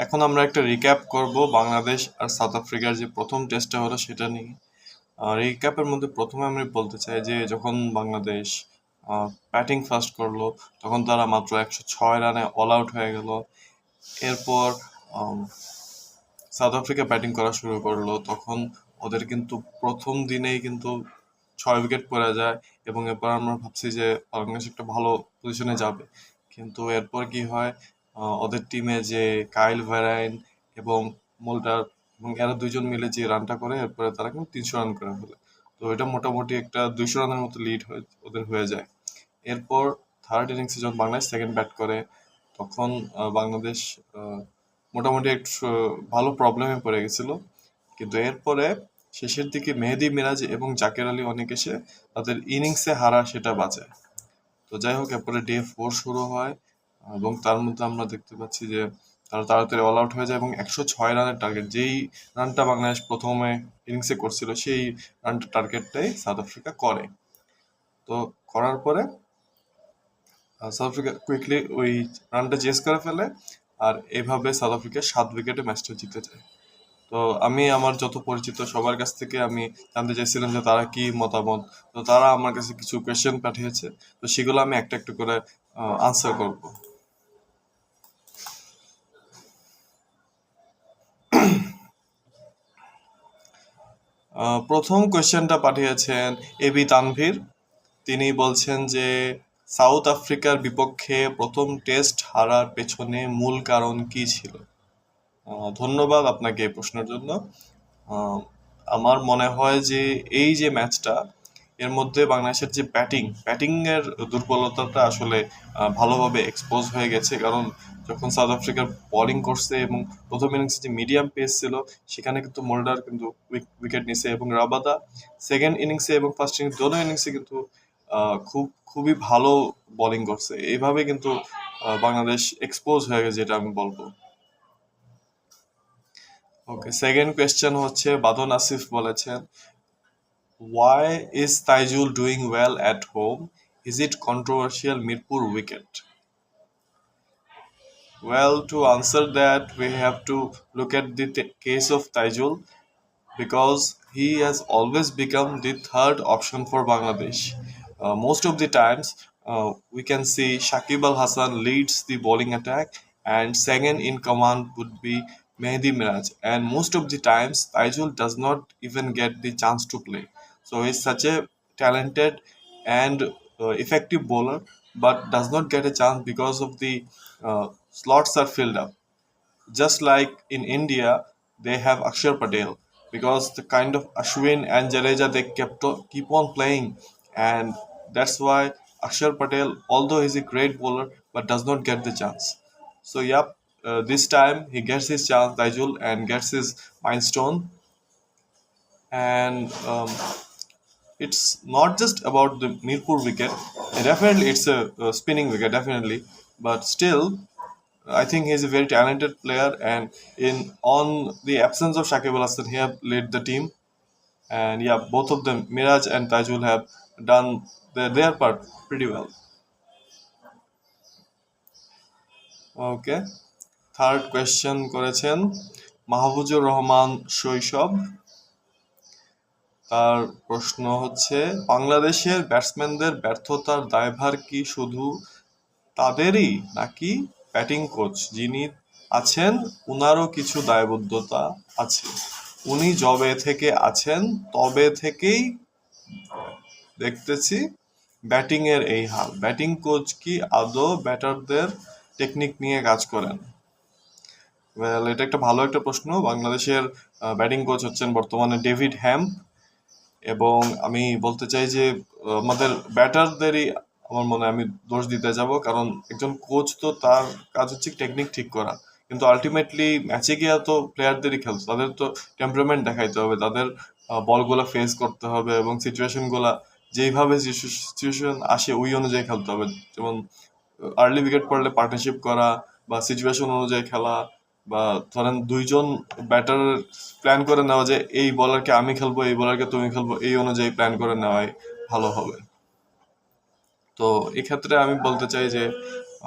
এখন আমরা একটা রিক্যাপ করব বাংলাদেশ আর সাউথ আফ্রিকার যে প্রথম টেস্টটা হলো সেটা নিয়ে। রিক্যাপের মধ্যে প্রথমে আমি বলতে চাই যে যখন বাংলাদেশ ব্যাটিং ফার্স্ট করলো তখন তারা মাত্র 106 রানে অল আউট হয়ে গেল। এরপর আম, সাউথ আফ্রিকা ব্যাটিং করা শুরু করলো, তখন ওদের কিন্তু প্রথম দিনেই কিন্তু 6 উইকেট পড়ে যায় এবং এরপর আমরা ভাবছি যে বাংলাদেশ একটা ভালো পজিশনে যাবে। কিন্তু এরপর কি হয়, ওদের টিমে যে কাইল ভ্যারাইন এবং মোল্টার এবং এরা দুইজন মিলে যে রানটা করে এরপরে তারা কিন্তু 300 রান করে ফেলে। তো এটা মোটামুটি একটা 200 রানের মতো লিড হয়ে ওদের হয়ে যায়। এরপর থার্ড ইনিংসে যখন বাংলাদেশ সেকেন্ড ব্যাট করে তখন বাংলাদেশ আহ, মোটামুটি একটু ভালো প্রবলেমে পড়ে গেছিল। কিন্তু এরপরে শেষের দিকে মেহেদী মিরাজ এবং জাকের আলী অনেক এসে তাদের ইনিংসে হারা সেটা বাঁচায়। তো যাই হোক, এরপরে ডে 4 শুরু হয় এবং তার মধ্যে আমরা দেখতে পাচ্ছি যে তারা তাড়াতাড়ি অল আউট হয়ে যায় এবং 106 রানের টার্গেট, যেই রানটা বাংলাদেশ প্রথমে ইনিংসে করছিল সেই রানটা টার্গেটটাই সাউথ আফ্রিকা করে। তো করার পরে সাউথ আফ্রিকা কুইকলি ওই রানটা চেস করে ফেলে আর এভাবে সাউথ আফ্রিকা 7 উইকেটে ম্যাচটা জিতে যায়। তো আমি আমার যত পরিচিত সবার কাছ থেকে আমি জানতে চাইছিলাম যে তারা কি মতামত। তো তারা আমার কাছে কিছু কোয়েশ্চেন পাঠিয়েছে, তো সেগুলো আমি একটা একটা করে আনসার করব। প্রথম কোয়েশ্চেনটা পাঠিয়েছেন এবি তানভীর। তিনি বলছেন যে সাউথ আফ্রিকার বিপক্ষে প্রথম টেস্ট হারার পেছনে মূল কারণ কি ছিল। ধন্যবাদ আপনাকে এই প্রশ্নের জন্য। আহ, আমার মনে হয় যে এই যে ম্যাচটা, এর মধ্যে বাংলাদেশের যে ব্যাটিং এর দুর্বলতাটা আসলে ভালোভাবে এক্সপোজ হয়ে গেছে। কারণ যখন সাউথ আফ্রিকার বোলিং করছে এবং প্রথম ইনিংসে যে মিডিয়াম পেস ছিল সেখানে কিন্তু মোল্ডার কিন্তু উইকেট নিছে এবং রাবাদা সেকেন্ড ইনিংসে এবং ফার্স্ট ইনিংস দোনো ইনিংসে কিন্তু খুবই ভালো বোলিং করছে। এইভাবে কিন্তু বাংলাদেশ এক্সপোজ হয়ে গেছে, যেটা আমি বলবো। ওকে, সেকেন্ড কোয়েশ্চেন হচ্ছে বাদন আসিফ বলেছেন, why is Taijul doing well at home? Is it controversial Mirpur wicket? Well, to answer that, we have to look at the case of Taijul because he has always become the third option for Bangladesh. Most of the times, we can see Shakib Al Hassan leads the bowling attack, and second in command would be Mehdi Miraj. And most of the times, Taijul does not even get the chance to play. So he's such a talented and effective bowler, but does not get a chance because of the slots are filled up. Just like in India, they have Akshar Patel because the kind of Ashwin and Jadeja they keep on playing, and that's why Akshar Patel, although he's a great bowler, but does not get the chance. So yep, this time he gets his chance, Taijul, and gets his milestone. And it's not just about the Mirpur wicket. Definitely, it's a spinning wicket, definitely, but still I think he's a very talented player, and in on the absence of Shakib Al Hasan, he have led the team. And yeah, both of them, Miraj and Tajul, have done their part pretty well. Okay, third question করেছেন মাহফুজুর রহমান শৈশব। তার প্রশ্ন হচ্ছে, বাংলাদেশের ব্যাটসম্যানদের ব্যর্থতার দায়ভার কি শুধু তাদেরই নাকি ব্যাটিং কোচ যিনি আছেন উনারও কিছু দায়বদ্ধতা আছে? উনি যবে থেকে আছেন তবে থেকেই দেখতেছি ব্যাটিং এর এই হাল। ব্যাটিং কোচ কি আদৌ ব্যাটারদের টেকনিক নিয়ে কাজ করেন? ওয়েল, এটা একটা ভালো একটা প্রশ্ন। বাংলাদেশের ব্যাটিং কোচ হচ্ছেন বর্তমানে ডেভিড হ্যাম্প, এবং আমি বলতে চাই যে আমাদের ব্যাটারদেরই আমার মনে হয় আমি দোষ দিতে যাব, কারণ একজন কোচ তো তার কাজ হচ্ছে টেকনিক ঠিক করা, কিন্তু আলটিমেটলি ম্যাচে গিয়ে তো প্লেয়ারদেরই খেলছে, তাদের তো টেম্পারমেন্ট দেখাইতে হবে, তাদের বলগুলা ফেস করতে হবে এবং সিচুয়েশনগুলা যেইভাবে সিচুয়েশন আসে ওই অনুযায়ী খেলতে হবে। যেমন আর্লি উইকেট পড়লে পার্টনারশিপ করা বা সিচুয়েশন অনুযায়ী খেলা, বা ধরেন দুইজন ব্যাটার প্ল্যান করে নেওয়া যে এই বলারকে আমি খেলবো এই বলারকে তুমি খেলবো, এই অনুযায়ী প্ল্যান করে নেওয়াই ভালো হবে। তো এক্ষেত্রে আমি বলতে চাই যে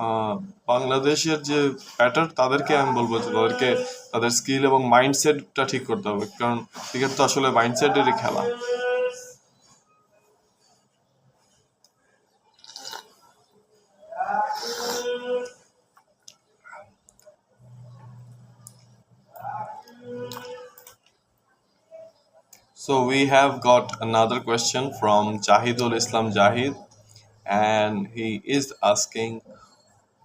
আহ, বাংলাদেশের যে ব্যাটার তাদেরকে আমি বলবো যে তাদেরকে তাদের স্কিল এবং মাইন্ডসেটটা ঠিক করতে হবে, কারণ ক্রিকেট তো আসলে মাইন্ডসেটেরই খেলা। So we have got another question from Jahidul Islam Jahid, and he is asking,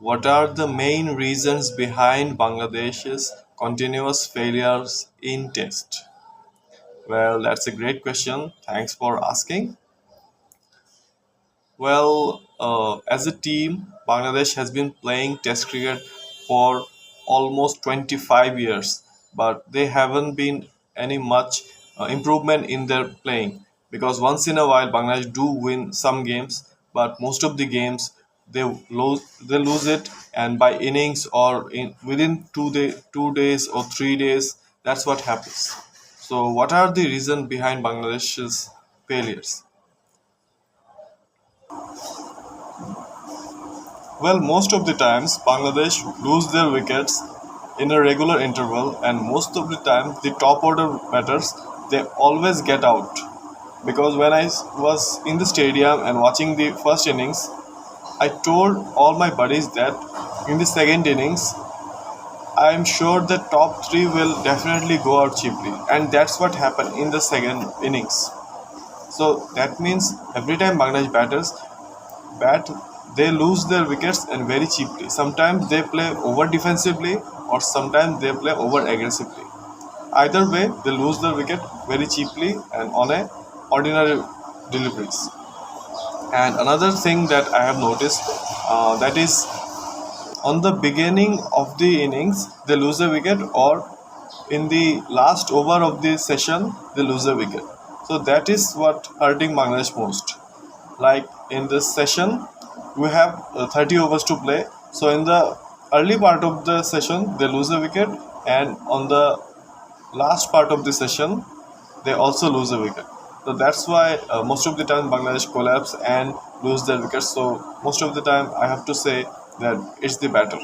what are the main reasons behind Bangladesh's continuous failures in test? Well, that's a great question. Thanks for asking. Well, as a team, Bangladesh has been playing Test cricket for almost 25 years, but they haven't been any much improvement in their playing, because once in a while Bangladesh do win some games, but most of the games they lose it, and by innings or in within 2 days or 3 days, that's what happens. So, what are the reasons behind Bangladesh's failures? Well, most of the times Bangladesh lose their wickets in a regular interval, and most of the time the top order batters they always get out. Because when I was in the stadium and watching the first innings, I told all my buddies that in the second innings I am sure the top three will definitely go out cheaply, and that's what happened in the second innings. So that means every time Bangladesh batters bat, they lose their wickets and very cheaply. Sometimes they play over defensively or sometimes they play over aggressively. Either way, they lose their wicket very cheaply and on a ordinary deliveries. And another thing that I have noticed, that is on the beginning of the innings they lose a wicket, or in the last over of the session they lose a wicket. So that is what hurting Bangladesh most. Like in this session we have 30 overs to play, so in the early part of the session they lose a wicket, and on the last part of the session they also lose a wicket. So that's why most of the time Bangladesh collapse and lose their wickets. So most of the time I have to say that it's the batter.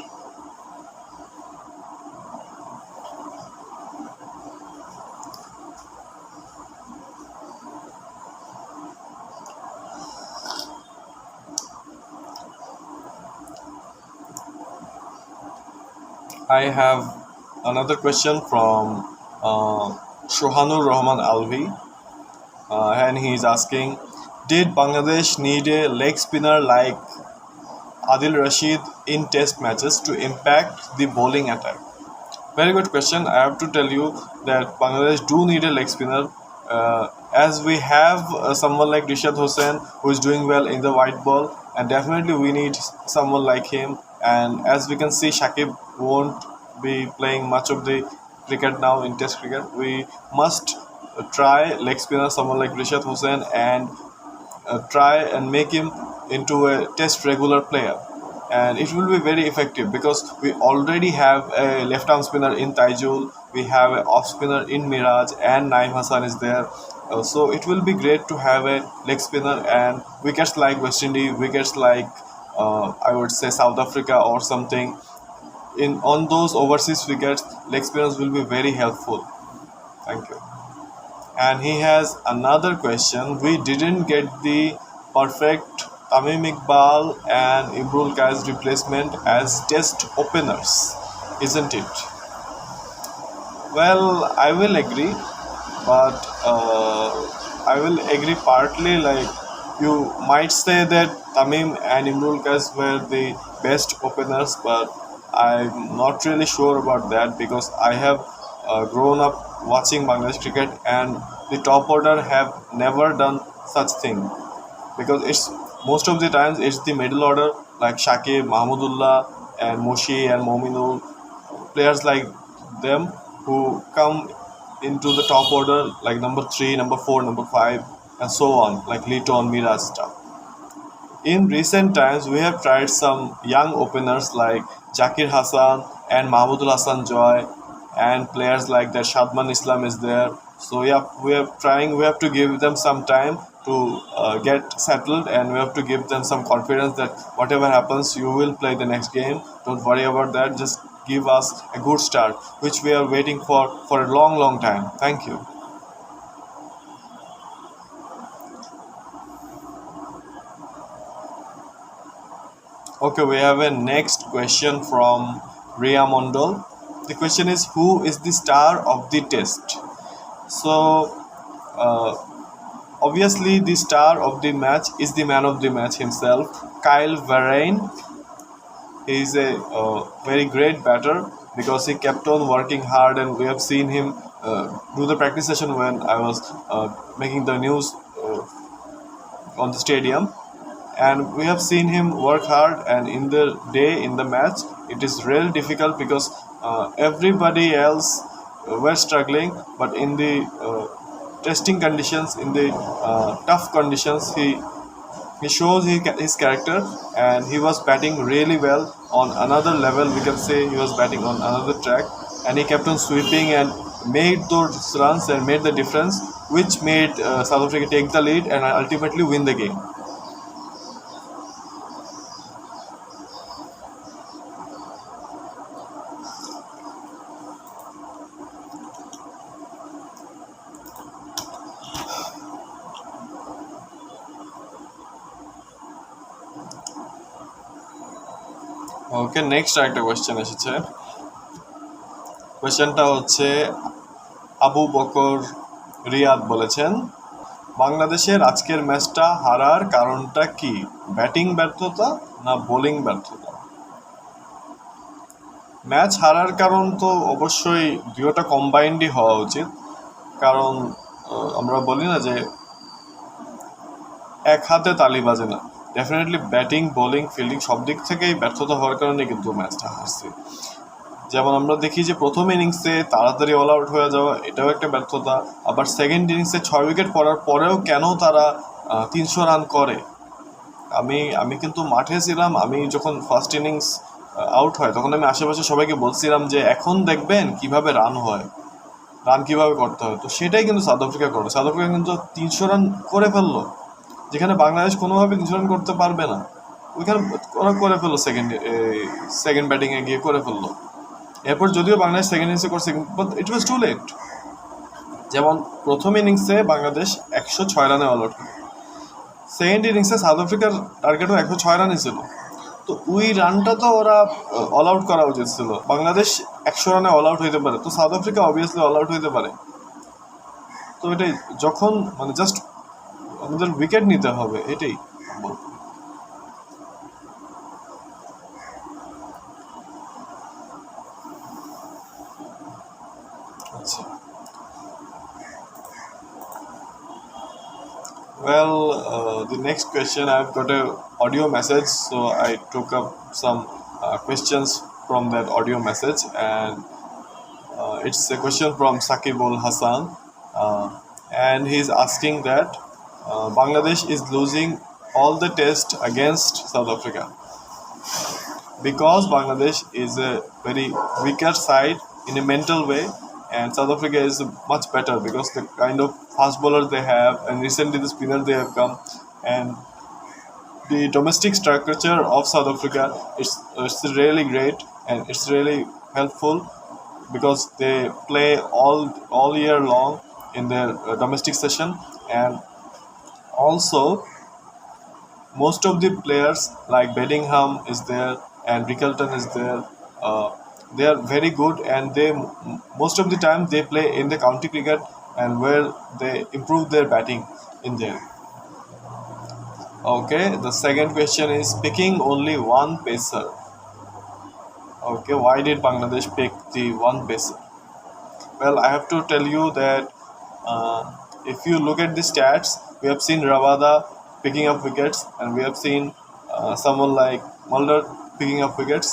I have another question from Shohanur Rahman Alvi, and he is asking, did Bangladesh need a leg spinner like Adil Rashid in test matches to impact the bowling attack? Very good question. I have to tell you that Bangladesh do need a leg spinner, as we have someone like Rishad Hossain who is doing well in the white ball, and definitely we need someone like him. And as we can see, Shakib won't be playing much of the cricket now in Test cricket. We must try leg spinner someone like Rishad Hossain and try and make him into a test regular player, and it will be very effective because we already have a left arm spinner in Taijul, we have an off spinner in Miraj, and Naim Hassan is there. So it will be great to have a leg spinner, and wickets like West Indies, wickets like I would say South Africa or something, in on those overseas wickets leg spinners will be very helpful. Thank you. And he has another question. We didn't get the perfect Tamim Iqbal and Imrul Kai's replacement as test openers, isn't it? Well, I will agree, but I will agree partly. Like, you might say that Tamim and Imrul Kais were the best openers, but I'm not really sure about that because I have grown up watching Bangladesh cricket, and the top order have never done such thing, because it's most of the times it's the middle order like Shakib, Mahmudullah, and Moshi and Mominul, players like them who come into the top order like number 3, number 4, number 5, and so on, like Liton, Miraj stuff. In recent times, we have tried some young openers like Jakir Hassan and Mahmudul Hassan Joy, and players like that Shadman Islam is there. So yeah, we are trying. We have to give them some time to get settled, and we have to give them some confidence that whatever happens, you will play the next game. Don't worry about that. Just give us a good start, which we are waiting for a long, long time. Thank you. Okay, we have a next question from Ria Mondol. The question is, who is the star of the test? So, uh, obviously, the star of the match is the man of the match himself, Kyle Varane. He is a very great batter because he kept on working hard, and we have seen him do the practice session when I was making the news on the stadium, and we have seen him work hard. And in the day, in the match, it is really difficult because everybody else were struggling, but in the testing conditions, in the tough conditions, he shows his character, and he was batting really well on another level. We can say he was batting on another track, and he kept on sweeping and made those runs and made the difference, which made South Africa take the lead and ultimately win the game. Okay, next একটা question এসেছে। কোয়েশ্চেনটা হচ্ছে আবু বকর রিয়াদ বলেছেন, বাংলাদেশের আজকের ম্যাচটা হারার কারণটা কি? ব্যাটিং ব্যর্থতা না বোলিং ব্যর্থতা? ম্যাচ হারার কারণ তো অবশ্যই দুটোটা কম্বাইন্ডই হওয়া উচিত, কারণ আমরা বলি না যে এক হাতে তালি বাজে না। ডেফিনেটলি ব্যাটিং, বোলিং, ফিল্ডিং সব দিক থেকেই ব্যর্থতা হওয়ার কারণে কিন্তু ম্যাচটা হারছে। যেমন আমরা দেখি যে প্রথম ইনিংসে তাড়াতাড়ি অল আউট হয়ে যাওয়া, এটাও একটা ব্যর্থতা। আবার সেকেন্ড ইনিংসে 6 উইকেট পড়ার পরেও কেন তারা 300 রান করে? আমি কিন্তু মাঠে ছিলাম। আমি যখন ফার্স্ট ইনিংস আউট হয়, তখন আমি আশেপাশে সবাইকে বলছিলাম যে এখন দেখবেন কিভাবে রান হয়, রান কিভাবে করতে হয়। তো সেটাই কিন্তু সাউথ আফ্রিকা করে। সাউথ আফ্রিকা কিন্তু 300 রান করে ফেললো, যেখানে বাংলাদেশ কোনোভাবে 300 রান করতে পারবে না। ওইখানে ওরা করে ফেললো, সেকেন্ড ব্যাটিংয়ে গিয়ে করে ফেললো। এরপর যদিও বাংলাদেশ সেকেন্ড ইনিংসে করছে, but it was too late. যেমন প্রথম ইনিংসে বাংলাদেশ 106 রানে অল আউট হয়, সেকেন্ড ইনিংসে সাউথ আফ্রিকার টার্গেটও 106 রানই ছিল। তো ওই রানটা তো ওরা অল আউট করা উচিত ছিল। বাংলাদেশ 100 রানে অল আউট হইতে পারে, তো south Africa obviously all out হইতে পারে। তো এটাই, যখন মানে জাস্ট আমাদের উইকেট নিতে হবে, এটাই বলবো। আচ্ছা, well, the next question, I've got a audio message, so I took up some questions from that audio message, and it's a question from Sakibul Hassan, and he's asking that Bangladesh is losing all the tests against South Africa because Bangladesh is a very weaker side in a mental way, and South Africa is much better because the kind of fast bowlers they have, and recently the spinner they have come, and the domestic structure of South Africa it's really great, and it's really helpful because they play all year long in their domestic session, and also most of the players like Bellingham is there and Rickelton is there. They are very good, and they most of the time they play in the county cricket, and where they improve their batting in there. Okay, the second question is picking only one pacer. Okay, why did Bangladesh pick the one pacer? Well, I have to tell you that if you look at the stats, we have seen Ravada picking up wickets, and we have seen someone like Mulder picking up wickets.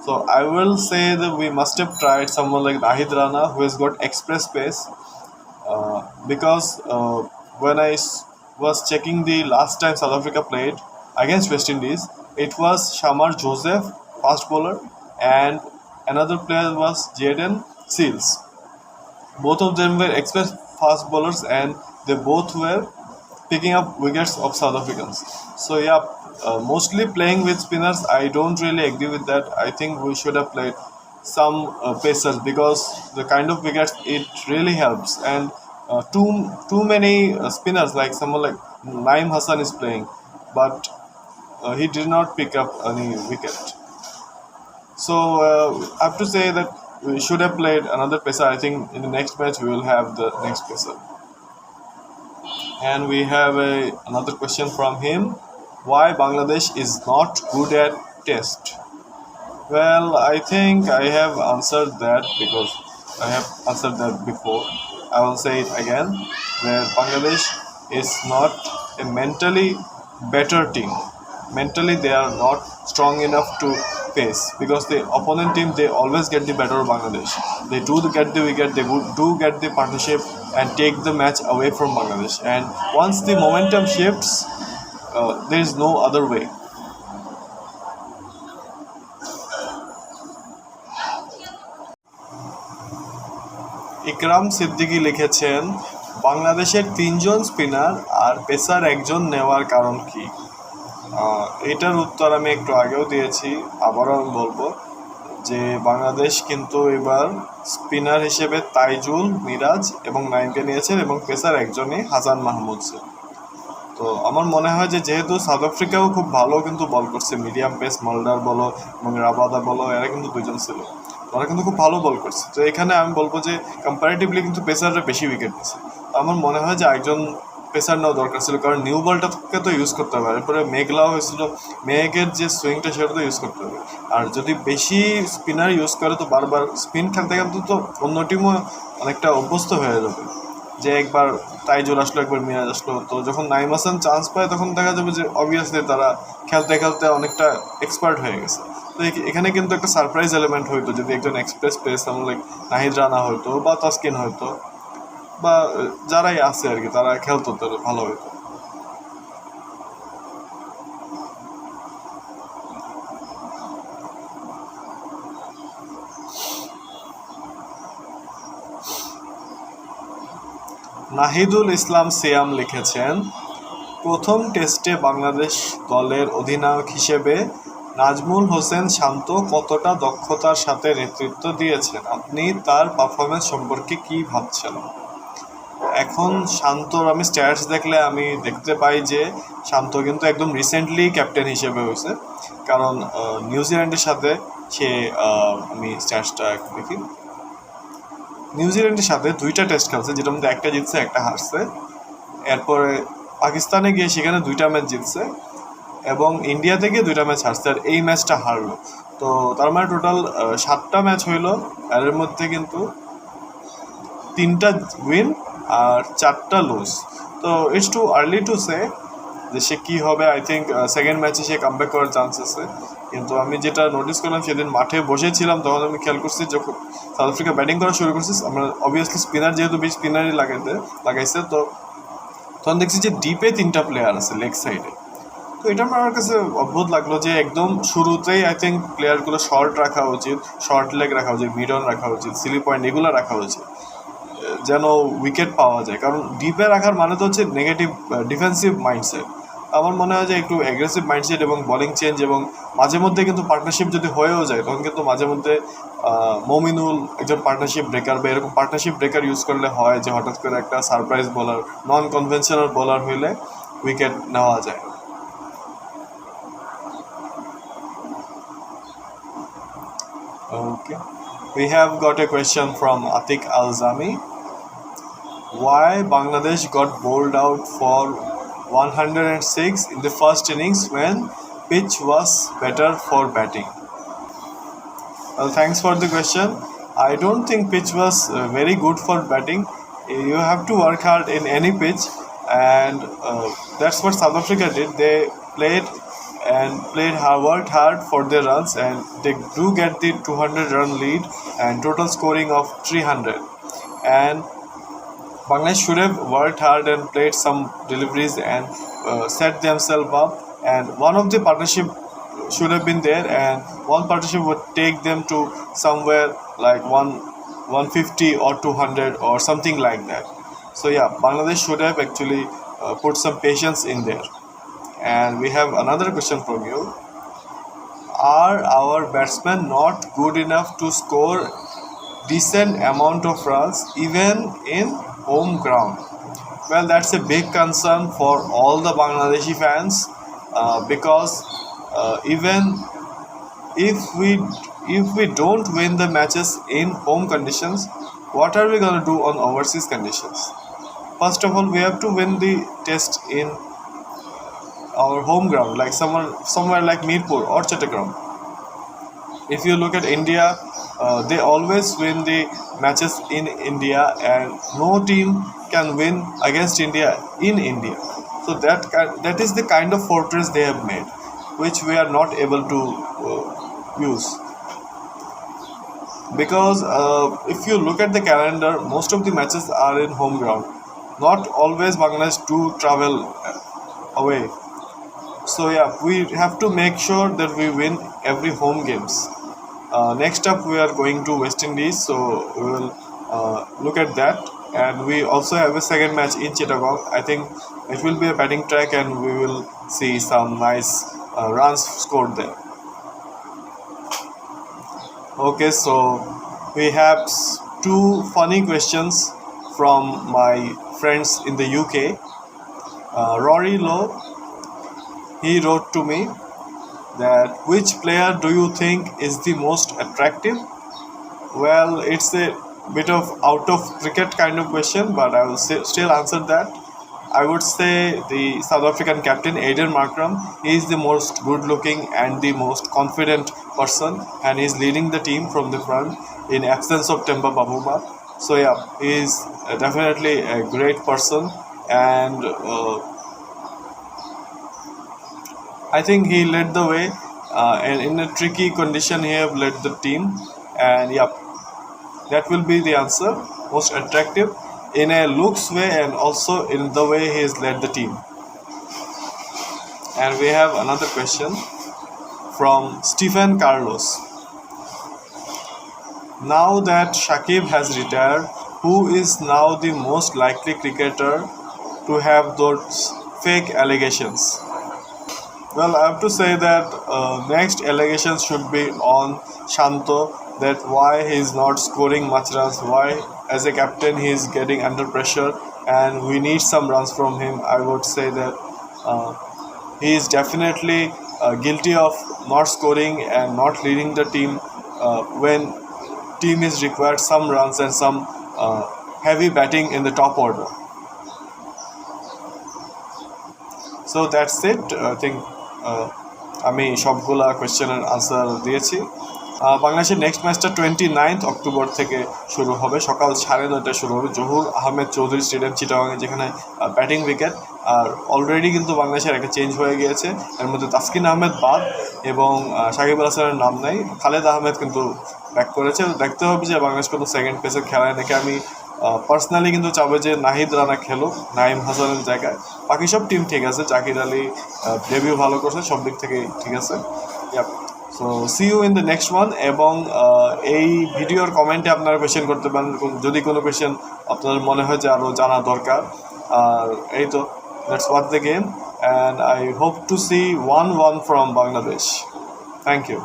So I will say that we must have tried someone like Nahid Rana, who has got express pace. Because when was checking the last time South Africa played against West Indies, it was Shamar Joseph, fast bowler, and another player was Jaden Seals. Both of them were express fast bowlers, and they both were picking up wickets of South Africans. So yeah, mostly playing with spinners. I don't really agree with that. I think we should have played some pacers because the kind of wickets it really helps. And too many spinners like someone like Naim Hassan is playing, but he did not pick up any wicket. So I have to say that we should have played another pacer. I think in the next match we will have the next pacer. And we have another question from him. Why Bangladesh is not good at test? Well, I think I have answered that because I have answered that before. I will say it again. Where Bangladesh is not a mentally better team. Mentally, they are not strong enough to face because the opponent team they always get the better of Bangladesh. They do get the wicket, they do get the partnership and take the match away from Bangladesh. And once the momentum shifts, there is no other way. ইকরাম সিদ্দিকী লিখেছেন বাংলাদেশের তিনজন spinner আর pacer একজন নেওয়ার কারণ কি? এটার উত্তর আমি একটু আগেও দিয়েছি, আবারও আমি বলবো যে বাংলাদেশ কিন্তু এবার স্পিনার হিসেবে তাইজুল, মিরাজ এবং নাইমকে নিয়েছেন এবং পেসার একজনই হাসান মাহমুদ। তো আমার মনে হয় যে যেহেতু সাউথ আফ্রিকাও খুব ভালো কিন্তু বল করছে, মিডিয়াম পেস মোল্ডার বলো এবং রাবাদা বলো, এরা কিন্তু দুজন ছিল, ওরা কিন্তু খুব ভালো বল করছে। তো এখানে আমি বলবো যে কম্পারেটিভলি কিন্তু পেসাররা বেশি উইকেট দিচ্ছে। আমার মনে হয় যে একজন পেসার নেওয়া দরকার ছিল, কারণ নিউ বলটাকে তো ইউজ করতে হবে। এরপরে মেঘলাও হয়েছিল, মেঘের যে সুইংটা সেটা তো ইউজ করতে হবে। আর যদি বেশি স্পিনার ইউজ করে তো বারবার স্পিন খেলতে খেলতে তো অন্য টিমও অনেকটা অভ্যস্ত হয়ে যাবে, যে একবার তাইজুল আসলো একবার মিরাজ আসলো। তো যখন নাইম হাসান চান্স পায় তখন দেখা যাবে যে অবভিয়াসলি তারা খেলতে খেলতে অনেকটা এক্সপার্ট হয়ে গেছে। তো এখানে কিন্তু একটা সারপ্রাইজ এলিমেন্ট হইতো যদি একজন এক্সপ্রেস প্লেস যেমন লাইক নাহিদ রানা হইতো বা তাসকিন হইতো বা যারাই আছে আর কি, তারা খেলতো তাহলে ভালো হইতো। নাহিদুল ইসলাম সিয়াম লিখেছেন প্রথম টেস্টে বাংলাদেশ দলের অধিনায়ক হিসেবে নাজমুল হোসেন শান্ত কতটা দক্ষতার সাথে নেতৃত্ব দিয়েছেন, আপনি তার পারফরমেন্স সম্পর্কে কি ভাবছেন? এখন শান্তর আমি স্ট্যাটস দেখলে আমি দেখতে পাই যে শান্ত কিন্তু একদম রিসেন্টলি ক্যাপ্টেন হিসেবে হয়েছে, কারণ নিউজিল্যান্ডের সাথে সে আমি স্ট্যাটসটা দেখি, নিউজিল্যান্ডের সাথে 2টা টেস্ট খেলছে, যেটার মধ্যে একটা জিতছে একটা হারছে। এরপরে পাকিস্তানে গিয়ে সেখানে 2টা ম্যাচ জিতছে এবং ইন্ডিয়া থেকে 2টা ম্যাচ হারছে, আর এই ম্যাচটা হারলো। তো তার মানে টোটাল 7টা ম্যাচ হইলো, এর মধ্যে কিন্তু 3টা উইন আর 4টা লুজ। তো it's too early to say যে সে কী হবে। আই থিঙ্ক সেকেন্ড ম্যাচে সে কামব্যাক করার চান্স আছে, কিন্তু আমি যেটা নোটিস করলাম সেদিন মাঠে বসেছিলাম তখন আমি খেয়াল করছি যখন সাউথ আফ্রিকা ব্যাটিং করা শুরু করছি, আমরা অবভিয়াসলি স্পিনার যেহেতু বেশ স্পিনারই লাগাইছে, তো তখন দেখছি যে ডিপে 3টা প্লেয়ার আছে লেগ সাইডে। তো এটা আমার কাছে অদ্ভুত লাগলো যে একদম শুরুতেই আই থিঙ্ক প্লেয়ারগুলো শর্ট রাখা উচিত, শর্ট লেগ রাখা উচিত, মিড অন রাখা উচিত, স্লিপ পয়েন্ট এগুলো রাখা উচিত যেন উইকেট পাওয়া যায়। কারণ ডিপে রাখার মানে তো হচ্ছে নেগেটিভ ডিফেন্সিভ মাইন্ডসেট। আমার মনে হয় যে একটু অ্যাগ্রেসিভ মাইন্ডসেট এবং বলিং চেঞ্জ এবং মাঝে মধ্যে কিন্তু পার্টনারশিপ যদি হয়েও যায় তখন কিন্তু মাঝে মধ্যে মমিনুল একজন পার্টনারশিপ ব্রেকার বা এরকম পার্টনারশিপ ব্রেকার ইউজ করলে হয় যে হঠাৎ করে একটা সারপ্রাইজ বোলার, নন কনভেনশনাল বোলার হইলে উইকেট নেওয়া যায়। Okay, we have got a question from Atik Alzami. Why Bangladesh got bowled out for 106 in the first innings when pitch was better for batting? Well, thanks for the question. I don't think pitch was very good for batting. You have to work hard in any pitch, and that's what South Africa did. They worked hard for their runs, and they do get the 200-run lead and total scoring of 300. And Bangladesh should have worked hard and played some deliveries and set themselves up, and one of the partnership should have been there, and one partnership would take them to somewhere like 150 or 200 or something like that. So yeah, Bangladesh should have actually put some patience in there. And we have another question from you. Are our batsmen not good enough to score decent amount of runs even in home ground? Well, that's a big concern for all the Bangladeshi fans, because even if we don't win the matches in home conditions, what are we gonna do on overseas conditions? First of all, we have to win the test in our home ground, like somewhere like Mirpur or Chattogram. If you look at India, they always win the matches in India, and no team can win against India in India. So that is the kind of fortress they have made, which we are not able to use. Because if you look at the calendar, most of the matches are in home ground. Not always Bangladesh do travel away. So yeah, we have to make sure that we win every home games. Next up, we are going to West Indies, so we will look at that. And we also have a second match in Chittagong. I think it will be a batting track, and we will see some nice runs scored there. Okay, so we have two funny questions from my friends in the UK. Rory Lowe, he wrote to me that which player do you think is the most attractive? Well, it's a bit of out of cricket kind of question, but I will still answer that. I would say the South African captain Aiden Markram. He is the most good looking and the most confident person, and he is leading the team from the front in absence of Temba Bavuma. So yeah, he is definitely a great person, and I think he led the way, and in a tricky condition he have led the team, and yeah, that will be the answer. Most attractive in a looks way, and also in the way he has led the team. And we have another question from Stephen Carlos. Now that Shakib has retired, who is now the most likely cricketer to have those fake allegations? Well, I have to say that next allegations should be on Shanto, that why he is not scoring much runs, why as a captain he is getting under pressure, and we need some runs from him. I would say that he is definitely guilty of not scoring and not leading the team when team is required some runs and some heavy batting in the top order. So that's it. I think আমি সবগুলা কোয়েশ্চেনের answer দিয়েছি। বাংলাদেশের next ম্যাচটা 29 October থেকে শুরু হবে, সকাল 9:30টায় শুরু হবে জহুর আহমেদ চৌধুরী স্টেডিয়াম চিটাগাঙে, যেখানে ব্যাটিং উইকেট। আর অলরেডি কিন্তু বাংলাদেশের একটা চেঞ্জ হয়ে গিয়েছে, এর মধ্যে তাসকিন আহমেদ বাদ এবং সাকিব আল হাসানের নাম নেই, খালেদ আহমেদ কিন্তু ব্যাক করেছে। দেখতে হবে যে বাংলাদেশ কিন্তু সেকেন্ড পেসে খেলায় নাকি। আমি পার্সোনালি কিন্তু চাবো যে নাহিদ রানা খেলুক নাইম হাসানের জায়গায়। বাকি সব টিম ঠিক আছে, জাকির আলী ডেবিউ ভালো করছে, সব দিক থেকেই ঠিক আছে। So see you in the next one. এবং এই ভিডিওর কমেন্টে আপনারা কোয়েশ্চেন করতে পারেন যদি কোনো কোয়েশ্চেন আপনাদের মনে হয় যে আরও জানা দরকার। আর এই তো, let's watch the game, and I hope to see 1-1 from Bangladesh. Thank you.